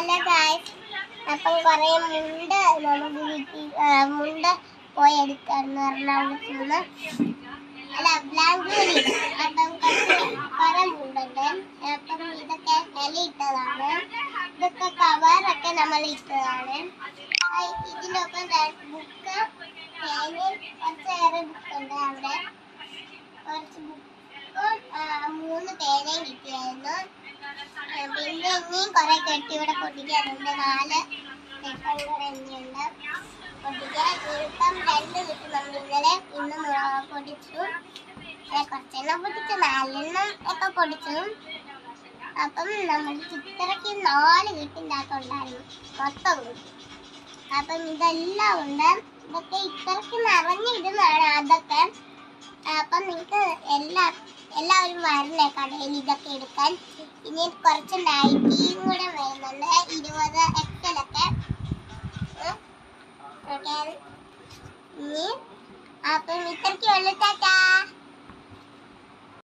Hello guys, അപ്പം കുറേ മുണ്ട് നമുക്ക് കിട്ടി. മുണ്ട് പോയി എടുക്കാന്ന് എറണാകുളത്ത് നിന്ന്. അല്ല, ബാംഗ്ലൂരിൽ. അപ്പം കുറേ മുണ്ടുണ്ട്. അപ്പം ഇതൊക്കെ വില ഇട്ടതാണ്. ഇതൊക്കെ കവറൊക്കെ നമ്മൾ ഇട്ടതാണ്. ഇതിനൊപ്പം ബുക്ക്, പേനയും കുറച്ചേറെ ബുക്കുണ്ട്. അവിടെ കുറച്ച് ബുക്കും 3 പേനയും കിട്ടിയായിരുന്നു. പിന്നെ ഇനിയും കുറെ കെട്ടി ഇവിടെ പൊട്ടിക്കാനുണ്ട്. 4 എണ്ണിയുണ്ട് പൊട്ടിക്കാൻ. ഇപ്പം 2 കിട്ടി. നമ്മൾ ഇന്ന് പൊടിച്ചു. കുറച്ചെണ്ണം പൊട്ടിച്ചു, 4 എണ്ണം ഒക്കെ പൊടിച്ചു. അപ്പം നമ്മൾ ചിത്രയ്ക്ക് 4 കിട്ടിണ്ടാക്കുണ്ടായിരുന്നു മൊത്തം. അപ്പം ഇതെല്ലാം ഉണ്ട്. ഇതൊക്കെ ഇത്രയ്ക്ക് നിറഞ്ഞിരുന്നാണ് അതൊക്കെ. അപ്പം നിങ്ങൾക്ക് എല്ലാവരും വരണേ കടയിൽ ഇതൊക്കെ എടുക്കാൻ. ഇനി കുറച്ച് നൈറ്റിയും കൂടെ വരുന്നുണ്ട്, 20 XL-ഒക്കെ. ഇനി അപ്പം ഇത്രയ്ക്ക് ഉള്ളു. ടാറ്റാ.